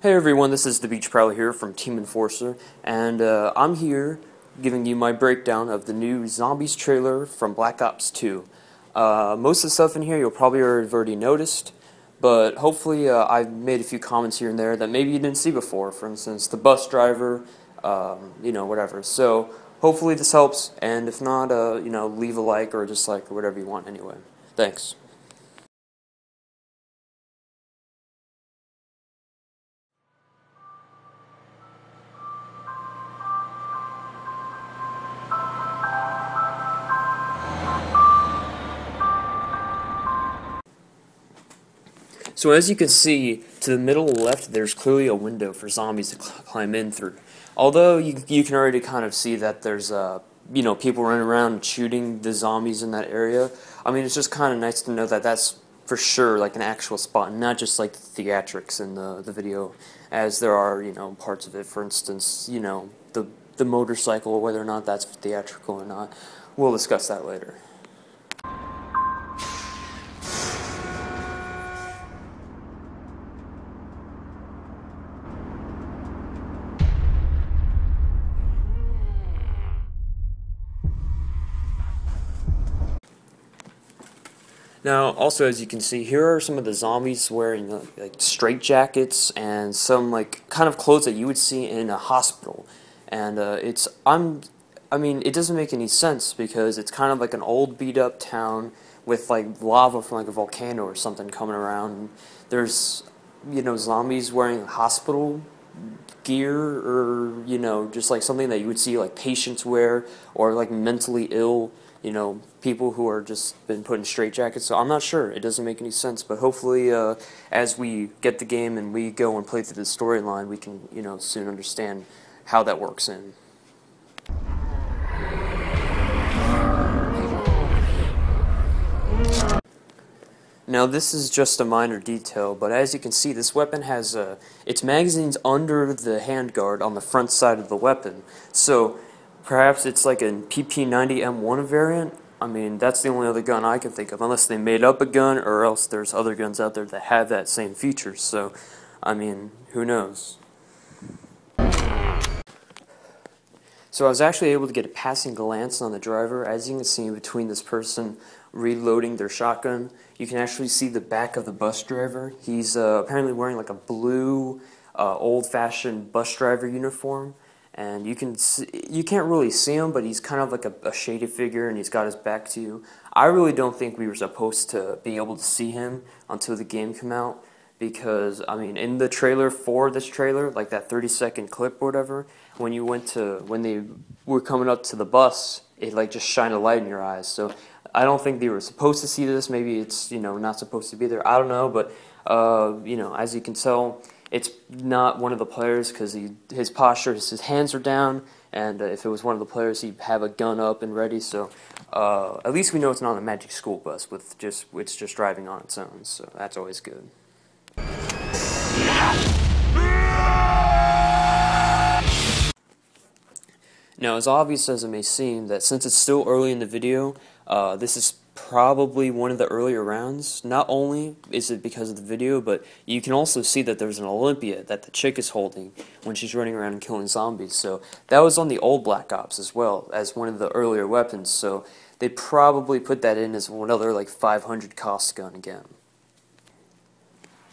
Hey everyone, this is the Beach Prowler here from Team Enforcer, and I'm here giving you my breakdown of the new Zombies trailer from Black Ops 2. Most of the stuff in here you'll probably have already noticed, but hopefully I've made a few comments here and there that maybe you didn't see before. For instance, the bus driver, whatever. So hopefully this helps, and if not, leave a like or a dislike or whatever you want anyway. Thanks. So as you can see, to the middle left, there's clearly a window for zombies to climb in through. Although you can already kind of see that there's people running around shooting the zombies in that area. I mean, it's just kind of nice to know that that's for sure like an actual spot, and not just like the theatrics in the video, as there are parts of it. For instance, the motorcycle, whether or not that's theatrical or not. We'll discuss that later. Now, also, as you can see, here are some of the zombies wearing like straight jackets and some like kind of clothes that you would see in a hospital. And I mean, it doesn't make any sense because it's kind of like an old beat up town with like lava from like a volcano or something coming around. And there's zombies wearing hospital gear, or just like something that you would see like patients wear, or like mentally ill people who are just been put in straitjackets. So I'm not sure. It doesn't make any sense. But hopefully, as we get the game and we go and play through the storyline, we can, soon understand how that works in. Now, this is just a minor detail, but as you can see, this weapon has its magazines under the handguard on the front side of the weapon. So perhaps it's like a PP90M1 variant. I mean, that's the only other gun I can think of, unless they made up a gun, or else there's other guns out there that have that same feature. So, I mean, who knows? So I was actually able to get a passing glance on the driver. As you can see, between this person reloading their shotgun, you can actually see the back of the bus driver. He's apparently wearing like a blue, old-fashioned bus driver uniform. And you can't really see him, but he's kind of like a shaded figure, and he's got his back to you. I really don't think we were supposed to be able to see him until the game came out, because I mean, in the trailer for this trailer, like that 30-second clip or whatever, when they were coming up to the bus, it like just shined a light in your eyes. So I don't think they were supposed to see this. Maybe it's not supposed to be there. I don't know, but as you can tell, it's not one of the players, because his posture, his hands are down, and if it was one of the players, he'd have a gun up and ready. So at least we know it's not a Magic School Bus it's just driving on its own. So that's always good. Now, as obvious as it may seem, that since it's still early in the video, this is probably one of the earlier rounds. Not only is it because of the video, but you can also see that there's an Olympia that the chick is holding when she's running around and killing zombies. So that was on the old Black Ops as well, as one of the earlier weapons. So they probably put that in as another like 500 cost gun again.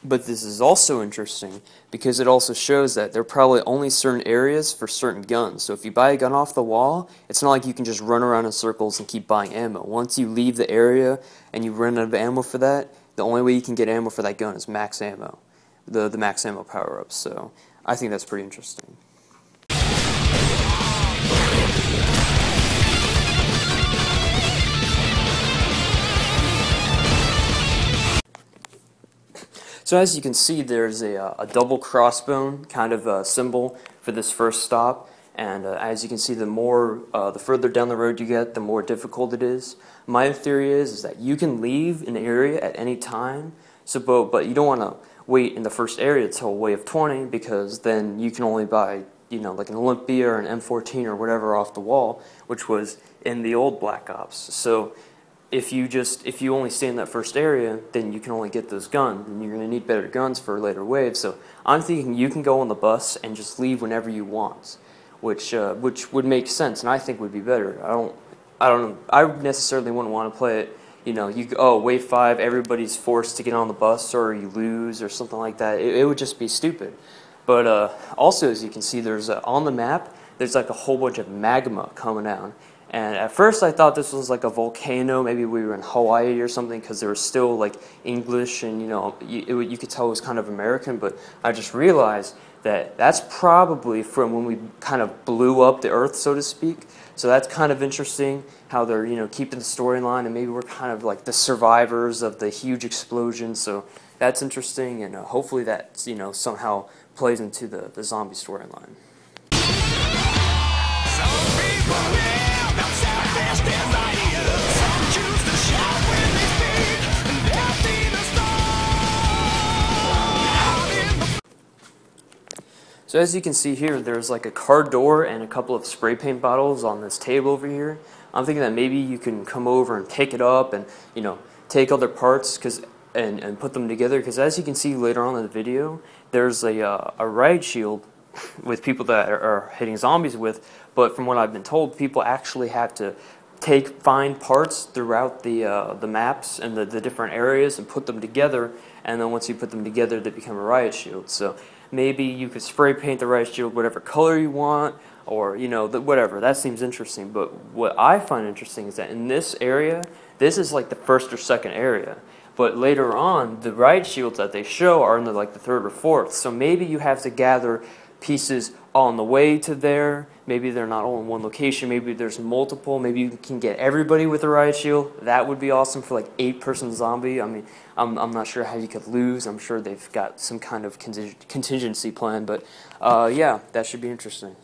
But this is also interesting because it also shows that there are probably only certain areas for certain guns. So if you buy a gun off the wall, it's not like you can just run around in circles and keep buying ammo. Once you leave the area and you run out of ammo for that, the only way you can get ammo for that gun is max ammo, the max ammo power-ups. So I think that's pretty interesting. So as you can see, there's a double crossbone kind of symbol for this first stop, and as you can see, the further down the road you get, the more difficult it is. My theory is that you can leave an area at any time, but you don't want to wait in the first area until wave 20, because then you can only buy like an Olympia or an M14 or whatever off the wall, which was in the old Black Ops. So if you only stay in that first area, then you can only get those guns, and you're going to need better guns for later waves. So I'm thinking you can go on the bus and just leave whenever you want, which would make sense, and I think would be better. I don't know. I necessarily wouldn't want to play it. You know, wave 5, everybody's forced to get on the bus, or you lose, or something like that. It would just be stupid. But also, as you can see, there's on the map, there's like a whole bunch of magma coming down. And at first I thought this was like a volcano, maybe we were in Hawaii or something, because there was still like English, and you know, you could tell it was kind of American, but I just realized that that's probably from when we kind of blew up the earth, so to speak. So that's kind of interesting how they're, you know, keeping the storyline, and maybe we're kind of like the survivors of the huge explosion. So that's interesting, and hopefully that, you know, somehow plays into the zombie storyline. So as you can see here, there's like a car door and a couple of spray paint bottles on this table over here. I'm thinking that maybe you can come over and pick it up and, you know, take other parts and put them together, because as you can see later on in the video, there's a riot shield with people that are hitting zombies with, but from what I've been told, people actually have to find parts throughout the maps and the different areas and put them together, and then once you put them together, they become a riot shield. So maybe you could spray paint the riot shield whatever color you want, or, you know, whatever. That seems interesting. But what I find interesting is that in this area, this is like the first or second area. But later on, the riot shields that they show are in like the third or fourth. So maybe you have to gather pieces on the way to there. Maybe they're not all in one location. Maybe there's multiple. Maybe you can get everybody with a riot shield. That would be awesome for like 8-person zombie. I mean, I'm not sure how you could lose. I'm sure they've got some kind of contingency plan. But yeah, that should be interesting.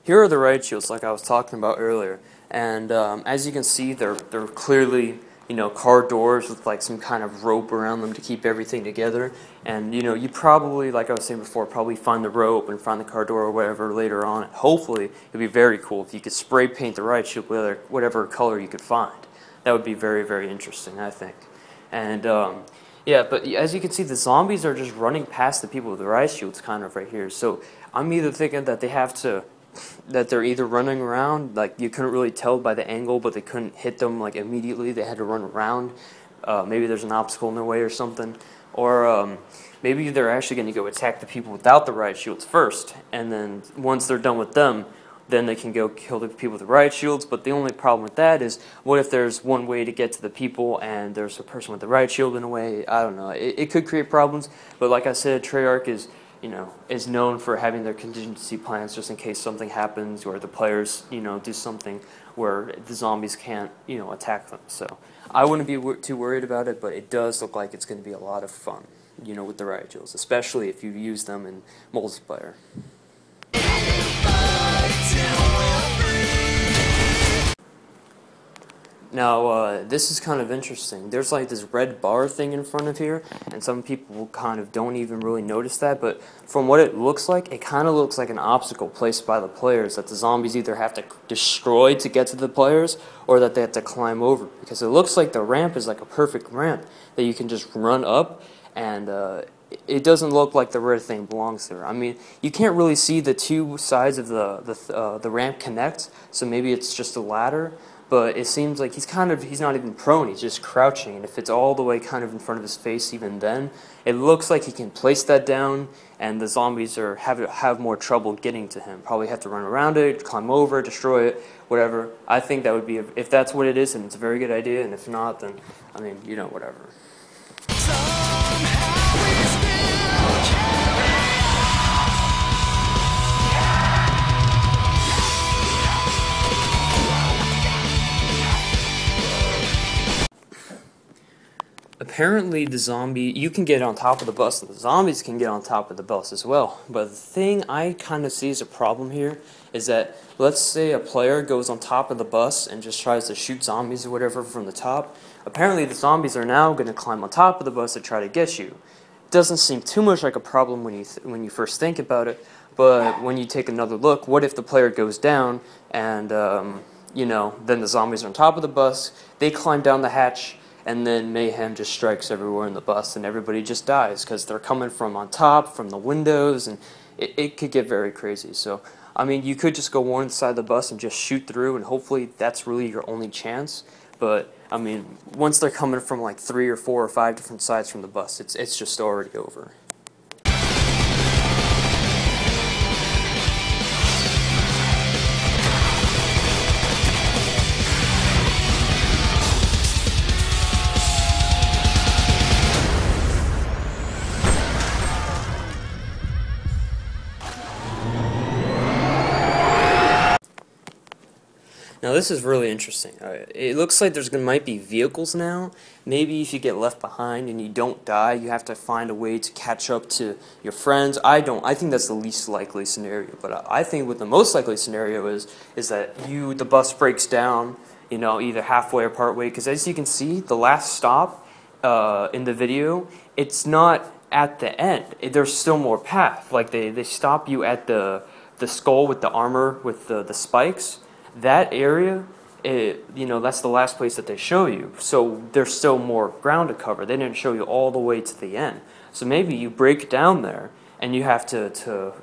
Here are the riot shields like I was talking about earlier, and as you can see, they're clearly, you know, car doors with like some kind of rope around them to keep everything together. And you know, you probably, like I was saying before, probably find the rope and find the car door or whatever later on. Hopefully, it'd be very cool if you could spray paint the riot shield with whatever color you could find. That would be very, very interesting, I think. And yeah, but as you can see, the zombies are just running past the people with the riot shields kind of right here. So I'm either thinking that they're either running around, like you couldn't really tell by the angle, but they couldn't hit them like immediately. They had to run around. Maybe there's an obstacle in their way or something. Or maybe they're actually going to go attack the people without the riot shields first, and then once they're done with them, then they can go kill the people with the riot shields. But the only problem with that is, what if there's one way to get to the people and there's a person with the riot shield in a way? I don't know. It could create problems, but like I said, Treyarch is known for having their contingency plans just in case something happens, or the players, you know, do something where the zombies can't, you know, attack them. So I wouldn't be too worried about it, but it does look like it's going to be a lot of fun, you know, with the riot shields, especially if you use them in multiplayer. Now, this is kind of interesting. There's like this red bar thing in front of here, and some people kind of don't even really notice that, but from what it looks like, it kind of looks like an obstacle placed by the players that the zombies either have to destroy to get to the players, or that they have to climb over, because it looks like the ramp is like a perfect ramp that you can just run up, and it doesn't look like the red thing belongs there. I mean, you can't really see the two sides of the ramp connect, so maybe it's just a ladder. But it seems like he's not even prone, he's just crouching, and if it's all the way kind of in front of his face even then, it looks like he can place that down, and the zombies have more trouble getting to him. Probably have to run around it, climb over, destroy it, whatever. I think that would be, if that's what it is, then it's a very good idea, and if not, then, I mean, you know, whatever. Apparently you can get on top of the bus, and the zombies can get on top of the bus as well. But the thing I kind of see as a problem here is that let's say a player goes on top of the bus and just tries to shoot zombies or whatever from the top. Apparently the zombies are now going to climb on top of the bus to try to get you. Doesn't seem too much like a problem when you first think about it, but when you take another look, what if the player goes down and then the zombies are on top of the bus, they climb down the hatch, and then mayhem just strikes everywhere in the bus, and everybody just dies because they're coming from on top, from the windows, and it could get very crazy. So, I mean, you could just go one side of the bus and just shoot through, and hopefully that's really your only chance. But, I mean, once they're coming from like 3 or 4 or 5 different sides from the bus, it's just already over. Now this is really interesting. It looks like might be vehicles now. Maybe if you get left behind and you don't die, you have to find a way to catch up to your friends. I think that's the least likely scenario. But I think what the most likely scenario is that the bus breaks down, either halfway or partway. Because as you can see, the last stop in the video, it's not at the end. There's still more path. Like they stop you at the skull with the armor with the spikes. That area, that's the last place that they show you. So there's still more ground to cover. They didn't show you all the way to the end. So maybe you break down there and you have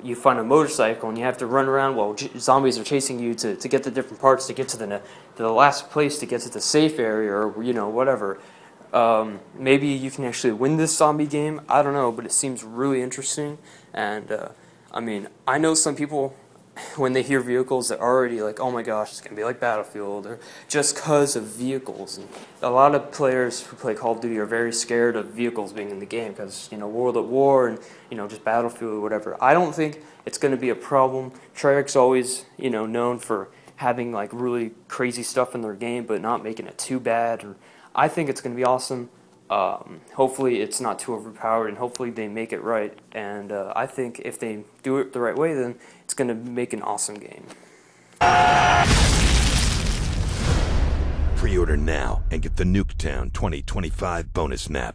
you find a motorcycle and you have to run around while zombies are chasing you to get the different parts to get to the last place to get to the safe area or whatever. Maybe you can actually win this zombie game. I don't know, but it seems really interesting. And I mean, I know some people, when they hear vehicles, they're already like, oh my gosh, it's going to be like Battlefield, or just because of vehicles. And a lot of players who play Call of Duty are very scared of vehicles being in the game because, World at War and, just Battlefield or whatever. I don't think it's going to be a problem. Treyarch's always, known for having like really crazy stuff in their game but not making it too bad. I think it's going to be awesome. Hopefully it's not too overpowered, and hopefully they make it right. And I think if they do it the right way, then it's going to make an awesome game. Pre-order now and get the Nuketown 2025 bonus map.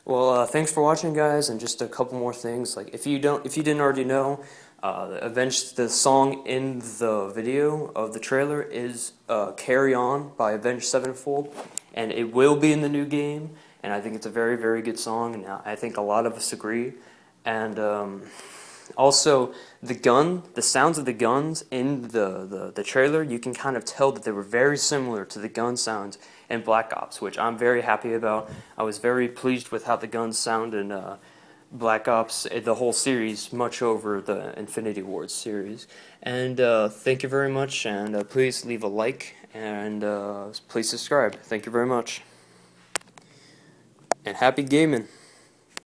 Well, thanks for watching, guys, and just a couple more things. Like if you didn't already know, the song in the video of the trailer is Carry On by Avenged Sevenfold, and it will be in the new game, and I think it's a very, very good song, and I think a lot of us agree. And also, the sounds of the guns in the trailer, you can kind of tell that they were very similar to the gun sounds in Black Ops, which I'm very happy about. I was very pleased with how the guns sound in Black Ops, the whole series, much over the Infinity Ward series. And thank you very much, and please leave a like, and please subscribe. Thank you very much. And happy gaming!